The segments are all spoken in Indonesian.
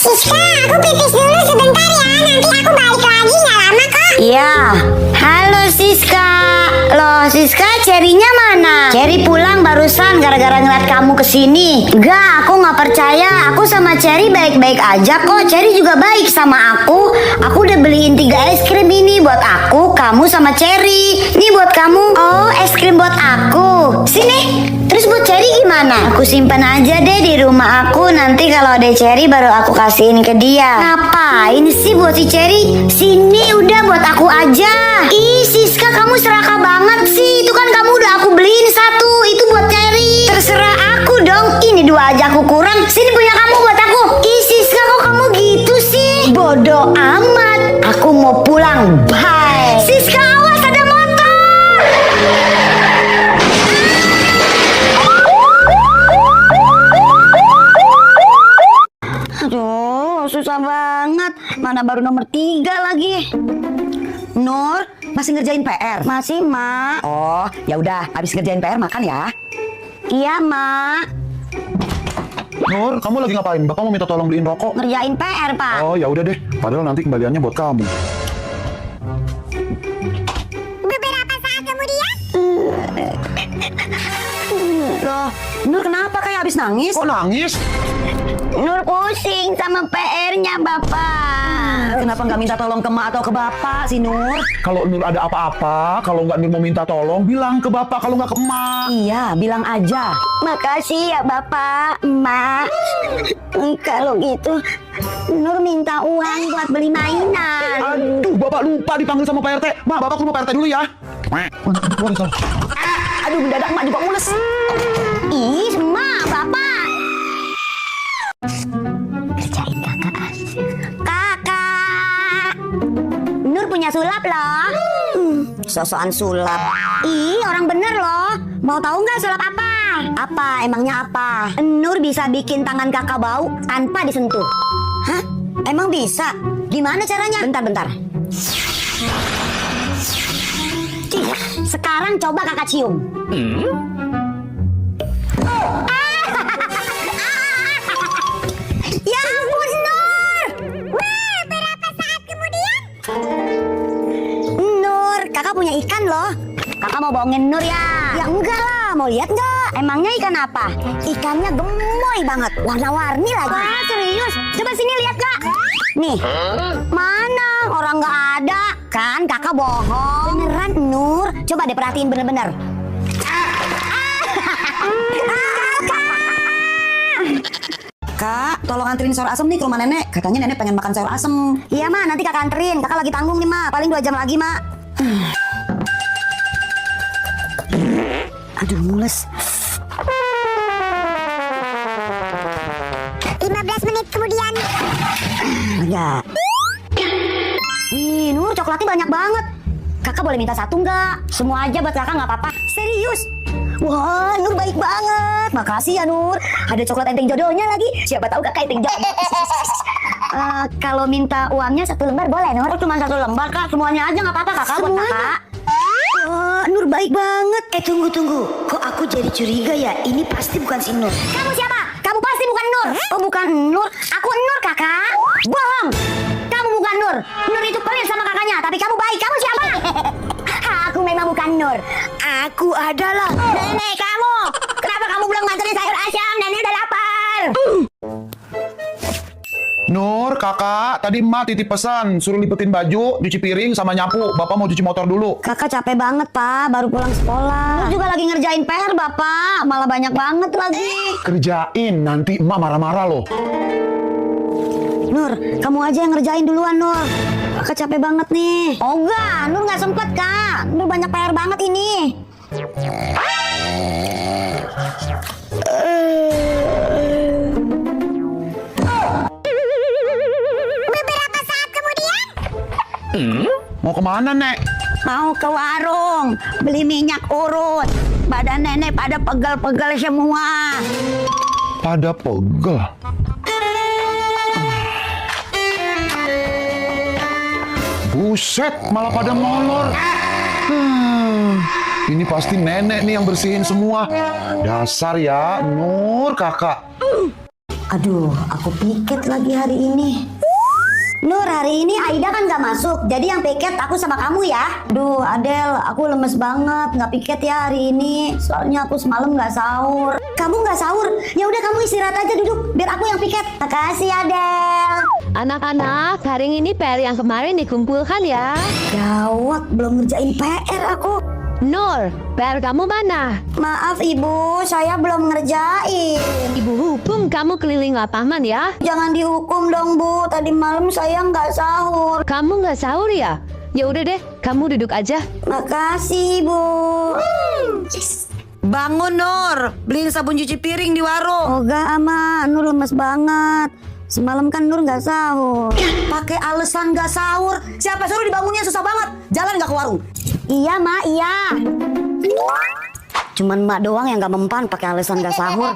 Siska, aku pipis dulu sebentar ya. Nanti aku balik lagi, nggak lama kok. Iya. Halo Siska. Loh Siska, Cherry-nya mana? Cherry pulang barusan gara-gara ngeliat kamu kesini. Enggak, aku nggak percaya. Aku sama Cherry baik-baik aja kok. Cherry juga baik sama aku. Aku udah beliin 3 es krim ini buat aku, kamu sama Cherry. Ini buat kamu. Oh, es krim buat aku. Sini. Terus buat Cherry gimana? Aku simpan aja deh di rumah aku. Nanti kalau ada Cherry baru aku kasihin ke dia. Ngapain sih buat si Cherry? Sini udah buat aku aja. Ih Siska, kamu serakah banget sih. Itu kan kamu udah aku beliin 1. Itu buat Cherry. Terserah aku dong. Ini 2 aja aku kurang. Sini punya kamu buat aku. Ih Siska, kok kamu gitu sih? Bodoh amat. Aku mau pulang. Bye. Siska, awas ada motor. Aduh, susah banget. Mana baru nomor 3 lagi. Nur, masih ngerjain PR? Masih, Mak. Oh, ya udah, habis ngerjain PR makan ya. Iya, Mak. Nur, kamu lagi ngapain? Bapak mau minta tolong beliin rokok. Ngerjain PR, Pak. Oh, ya udah deh. Padahal nanti kembaliannya buat kamu. Beberapa saat kemudian, Loh, Nur kenapa kayak habis nangis? Kok nangis? Nur pusing sama PR-nya, Bapak. Kenapa nggak minta tolong ke Mak atau ke Bapak sih, Nur? Kalau Nur ada apa-apa, kalau nggak Nur mau minta tolong, bilang ke Bapak, kalau nggak ke Emak. Iya, bilang aja. Makasih ya, Bapak, Emak. Kalau gitu, Nur minta uang buat beli mainan. Aduh, Bapak lupa dipanggil sama Pak RT. Mak, Bapak ke rumah Pak RT dulu ya. Waduh, salah. Aduh, mendadak Mak juga mules. Ih, Emak, Bapak. Kerjain kakak aja. Kakak. Nur punya sulap loh. Sosokan sulap. Ih, orang bener loh. Mau tahu nggak sulap apa? Apa? Emangnya apa? Nur bisa bikin tangan kakak bau tanpa disentuh. Hah? Emang bisa? Gimana caranya? Bentar. Sekarang coba kakak cium. Ya ampun, Nur! beberapa saat kemudian, Nur, kakak punya ikan loh. Kakak mau bohongin Nur ya? Ya enggak lah, mau lihat nggak? Emangnya ikan apa? Ikannya gemoy banget, warna-warni lagi. Wah, serius? Coba sini lihat kak. Nih, mana? Orang nggak ada. Kan kakak bohong. Beneran Nur? Coba deh perhatiin bener-bener. Kak, tolong anterin sayur asem nih ke rumah nenek. Katanya nenek pengen makan sayur asem. Iya Ma, nanti kakak anterin. Kakak lagi tanggung nih Ma, paling 2 jam lagi Ma. Aduh, mules. 15 menit kemudian, Enggak. Ih, Nur coklatnya banyak banget. Kakak boleh minta 1 nggak? Semua aja buat kakak nggak apa-apa. Serius? Wah, Nur baik banget. Makasih ya Nur. Ada coklat enteng jodohnya lagi. Siapa tahu kakak enteng jodoh. Kalau minta uangnya 1 lembar boleh Nur? Oh, cuma 1 lembar kak. Semuanya aja nggak apa-apa kakak. Buat kakak. Wah, Nur baik banget. Tunggu. Kok aku jadi curiga ya? Ini pasti bukan si Nur. Kamu siapa? Kamu pasti bukan Nur. Oh, bukan Nur. Aku Nur kakak. Bohong. Kamu bukan Nur. Nur itu pelit sama kakaknya. Tapi kamu baik. Kamu siapa? Aku memang bukan Nur. Aku adalah nenek kamu. Kenapa kamu belum nganterin sayur asam? Nenek udah lapar. Nur, kakak, tadi emak titip pesan, suruh lipetin baju, cuci piring, sama nyapu. Bapak mau cuci motor dulu. Kakak capek banget, Pak. Baru pulang sekolah. Nur juga lagi ngerjain PR, Bapak. Malah banyak banget lagi. Kerjain, nanti emak marah-marah loh. Nur, kamu aja yang ngerjain duluan, Nur. Kakak capek banget nih. Oh enggak, Nur nggak sempet, Kak. Nur banyak PR banget ini. beberapa saat kemudian, Mau kemana, Nek? Mau ke warung, beli minyak urut. Badan nenek pada pegel-pegel semua. Pada pegel. Buset, malah pada molor. Ini pasti nenek nih yang bersihin semua. Dasar ya, Nur kakak. Aduh, aku piket lagi hari ini. Nur, hari ini Aida kan gak masuk, jadi yang piket aku sama kamu ya. Duh, Adel, aku lemes banget, gak piket ya hari ini. Soalnya aku semalam gak sahur. Kamu gak sahur? Ya udah kamu istirahat aja duduk, biar aku yang piket. Makasih Adel. Anak-anak, hari ini PR yang kemarin dikumpulkan ya. Gawat, belum ngerjain PR aku. Nur, PR kamu mana? Maaf ibu, saya belum ngerjain. Ibu hukum kamu keliling lapangan ya. Jangan dihukum dong bu, tadi malam saya nggak sahur. Kamu nggak sahur ya? Ya udah deh, kamu duduk aja. Makasih bu. Bangun Nur, beliin sabun cuci piring di warung. Oga ama, Nur lemes banget. Semalam kan Nur nggak sahur. Pakai alasan gak sahur. Siapa suruh dibangunnya susah banget. Jalan gak ke warung. Iya mak, iya. Cuman mak doang yang nggak mempan pakai alasan nggak sahur.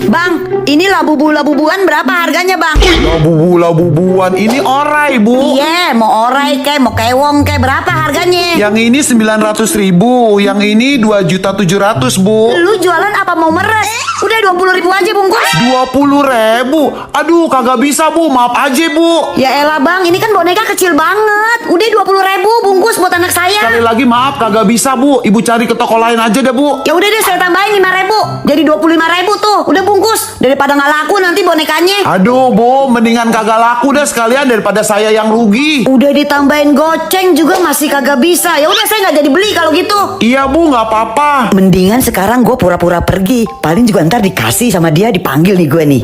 Bang, ini labu-labuan berapa harganya bang? Labu-labuan ini orai, Bu. Iya, mau orai kek, mau kewong kek, berapa harganya? Yang ini 900.000, yang ini 2.700.000, Bu. Lu jualan apa mau meres? Udah 20.000 aja bungkus. 20.000. Aduh, kagak bisa, Bu. Maaf aja, Bu. Ya elah bang, ini kan boneka kecil banget. Udah 20.000 bungkus buat anak saya. Sekali lagi maaf, kagak bisa, Bu. Ibu cari ke toko lain aja deh, Bu. Ya udah deh, saya tambahin 5.000. Jadi 25.000 tuh, udah bungkus. Daripada nggak laku nanti bonekanya. Aduh, Bu, mendingan kagak laku deh sekalian daripada saya yang rugi. Udah ditambahin goceng juga masih kagak bisa. Ya udah saya nggak jadi beli kalau gitu. Iya, Bu, nggak apa-apa. Mendingan sekarang gue pura-pura pergi. Paling juga ntar dikasih sama dia, dipanggil nih gue nih.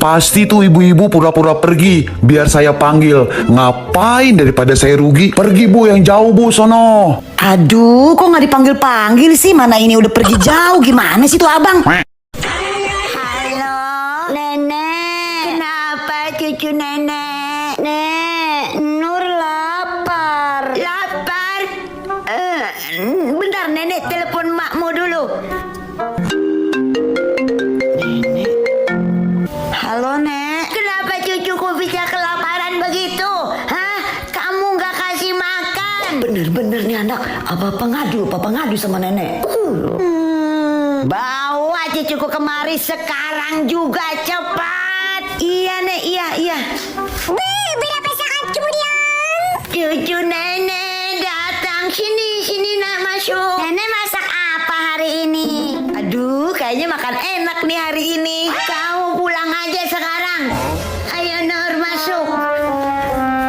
Pasti tuh ibu-ibu pura-pura pergi biar saya panggil. Ngapain daripada saya rugi? Pergi, Bu, yang jauh, Bu, sono. Aduh, kok nggak dipanggil-panggil sih? Mana ini udah pergi jauh. Gimana sih tuh abang? Nenek, kenapa cucu nenek? Nek, Nur lapar. Lapar? Bentar nenek telepon makmu dulu. Nenek. Halo nek. Kenapa cucuku bisa kelaparan begitu? Hah? Kamu nggak kasih makan? Bener-bener nih anak. Papa ngadu sama nenek. Bawa cucuku kemari sekarang juga cepat. Iya nek, iya. Berapa saat kemudian? Cucu nenek datang sini nak masuk. Nenek masak apa hari ini? Aduh, kayaknya makan enak nih hari ini. Kamu pulang aja sekarang. Ayo Nur masuk.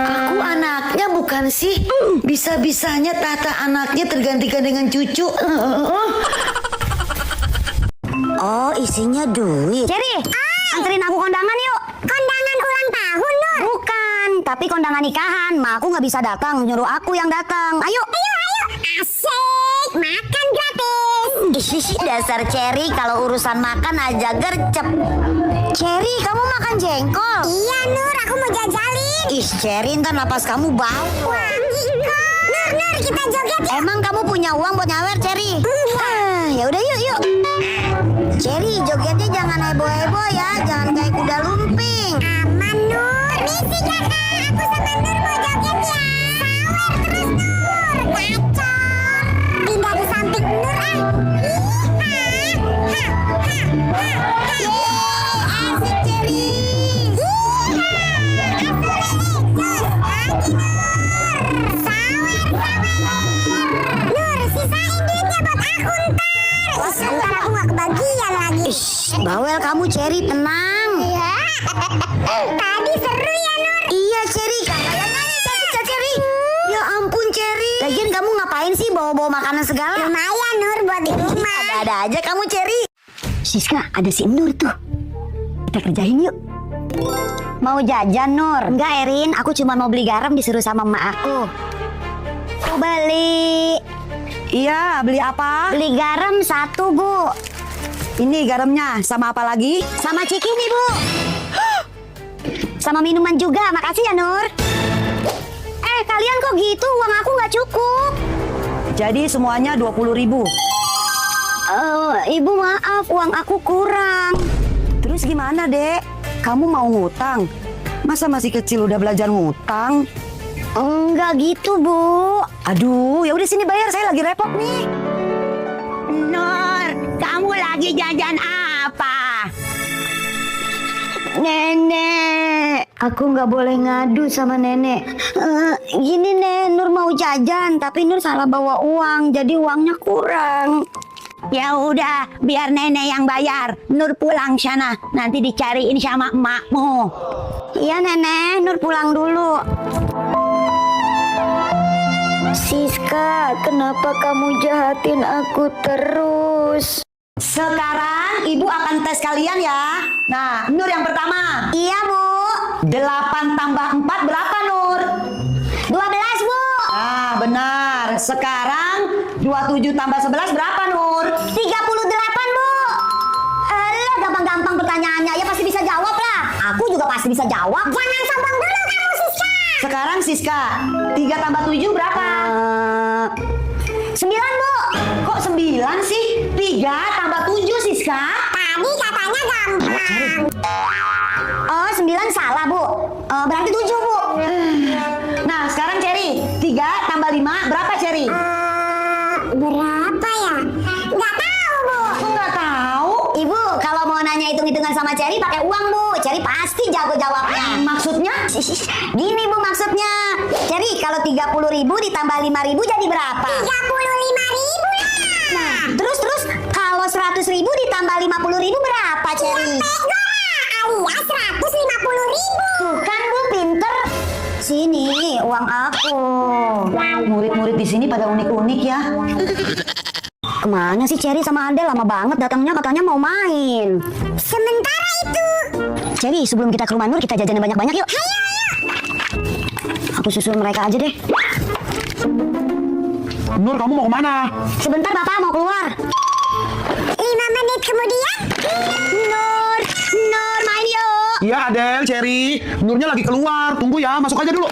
Aku anaknya bukan sih? Bisa-bisanya tata anaknya tergantikan dengan cucu. Oh, isinya duit. Ceri, anterin aku kondangan yuk. Kondangan ulang tahun, Nur. Bukan, tapi kondangan nikahan. Ma, aku nggak bisa datang, nyuruh aku yang datang. Ayo. Asik, makan gratis. Ih, dasar Ceri, kalau urusan makan aja gercep. Ceri, kamu makan jengkol? Iya, Nur, aku mau jajalin. Ih, Ceri, ntar napas kamu bau. Wah, Nur, kita joget ya. Emang kamu punya uang buat nyawer, Ceri? Ya udah yuk. Ceri, jogetnya jangan heboh-heboh ya, jangan kayak kuda lumping. Aman, Nur. Misi kakak, aku sama Nur mau joget ya. Sawer terus, Nur. Gacor. Pindah di samping Nur, Asik, Ceri. Nur, sisain duitnya buat aku ntar. Ntar aku gak kebagian lagi. Bawel kamu, Ceri, tenang. Iya. Tadi seru ya, Nur. Iya, Ceri, kagak nyanyi Ceri. Ya ampun, Ceri. Lagian kamu ngapain sih bawa-bawa makanan segala? Lumayan, Nur, buat di rumah. Ada aja kamu, Ceri. Siska, ada si Nur tuh. Kita kerjain yuk. Mau jajan, Nur? Enggak, Erin. Aku cuma mau beli garam disuruh sama emak aku. Aku beli. Iya, beli apa? Beli garam 1, Bu. Ini garamnya, sama apa lagi? Sama cikini, Bu. Sama minuman juga. Makasih ya, Nur. Kalian kok gitu? Uang aku nggak cukup. Jadi semuanya 20.000. Ibu maaf, uang aku kurang. Terus gimana, Dek? Kamu mau ngutang? Masa masih kecil udah belajar ngutang? Enggak gitu, Bu. Aduh, ya udah sini bayar, saya lagi repot nih. Nur, kamu lagi jajan apa? Nenek, aku nggak boleh ngadu sama nenek. Gini Nek, Nur mau jajan, tapi Nur salah bawa uang, jadi uangnya kurang. Ya udah, biar nenek yang bayar. Nur pulang sana, nanti dicariin sama emakmu. Iya nenek, Nur pulang dulu. Siska, kenapa kamu jahatin aku terus? Sekarang ibu akan tes kalian ya. Nah, Nur yang pertama. Iya Bu. 8 tambah 4 berapa, Nur? 12 Bu. Ah, benar. Sekarang 27 tambah 11 berapa, Nur? 38 Bu. Alah, gampang-gampang pertanyaannya, ya pasti bisa jawab lah. Aku juga pasti bisa jawab. Jangan sombong dulu kamu Siska. Sekarang Siska, 3 tambah 7 berapa? 9 Bu. Kok 9 sih? 3 tambah 7 Siska. Tadi katanya gampang. Oh, 9 salah Bu. Berarti 7 Bu. Nah, sekarang Cherry, 3 tambah 5 berapa Cherry? Berapa ya? Nggak tahu Bu. Aku nggak tahu. Ibu, kalau mau nanya hitung-hitungan sama Cherry pakai uang Bu. Cherry pasti jago jawabnya. Maksudnya? Gini Bu maksudnya. Cherry, kalau 30.000 ditambah 5.000 jadi berapa? 35.000 lah. Nah, terus kalau 100.000 ditambah 50.000 berapa Cherry? Alias 150.000. Tuh kan Bu, pinter. Sini uang aku. Murid-murid di sini pada unik-unik ya. Kemana sih Cherry sama Adel? Lama banget datangnya, katanya mau main. Sementara itu. Cherry, sebelum kita ke rumah Nur, kita jajan yang banyak-banyak yuk. Ayo. Aku susul mereka aja deh. Nur, kamu mau kemana? Sebentar Bapak mau keluar. 5 menit kemudian. Nur main yuk. Iya Adel, Cherry. Nurnya lagi keluar. Tunggu ya, masuk aja dulu.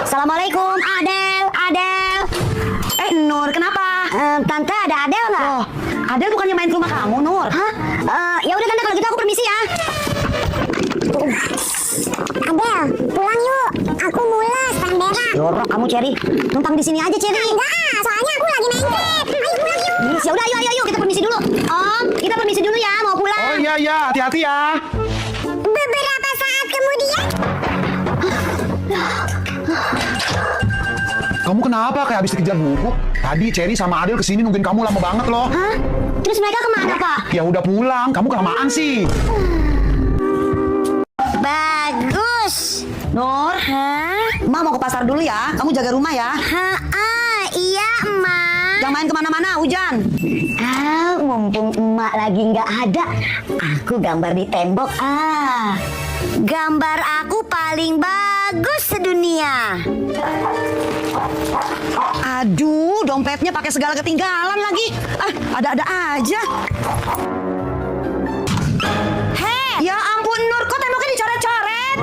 Assalamualaikum Adel. Nur, kenapa? Tante ada Adel nggak? Oh, Adel bukannya main ke rumah kamu, Nur? Hah? Ya udah tante, kalau gitu aku permisi ya. Adel, pulang yuk. Aku mules, pengen berak. Jorok kamu Cherry. Numpang di sini aja Cherry. Enggak, soalnya aku lagi main game. Ayo pulang yuk. Ya udah, ayo kita permisi dulu. Om, kita permisi dulu ya, mau pulang. Oh iya, hati-hati ya. Beberapa saat kemudian. Kamu kenapa kayak habis dikejar buku? Tadi Cherry sama Adel kesini nungguin kamu lama banget loh. Hah? Terus mereka kemana Pak? Ya udah pulang, kamu kelamaan sih. Bagus. Nur, Emak mau ke pasar dulu ya. Kamu jaga rumah ya. Iya emak. Jangan main kemana-mana, hujan. Mumpung emak lagi nggak ada, aku gambar di tembok. Gambar aku paling bagus sedunia. Aduh, dompetnya pakai segala ketinggalan lagi. Ada-ada aja. Ya ampun Nur, kok temboknya dicoret-coret?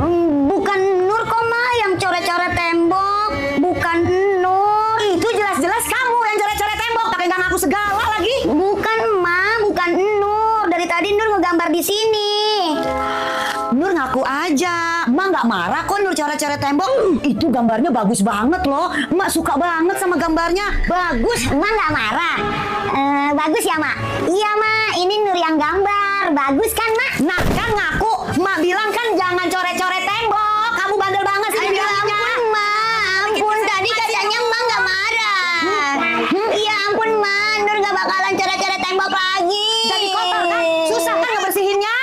Bukan Nur kok Ma yang coret-coret tembok. Bukan Nur. Itu jelas-jelas kamu yang coret-coret tembok, pakai nggak ngaku segala lagi. Bukan Ma, bukan Nur. Dari tadi Nur ngegambar di sini. Nur ngaku aja. Emak nggak marah kok Nur coret-coret tembok. Itu gambarnya bagus banget loh. Emak suka banget sama gambarnya. Bagus. Emak nggak marah. Bagus ya Mak? Iya Mak, ini Nur yang gambar. Bagus kan Mak? Nah kan ngaku. Emak bilang kan jangan coret-coret tembok. Kamu bandel banget sih bilangnya. Ampun Mak, ampun. Tadi katanya Mak nggak marah. Iya ampun Mak, Nur nggak bakalan coret-coret tembok lagi. Jadi kotor kan? Susah kan ngebersihinnya?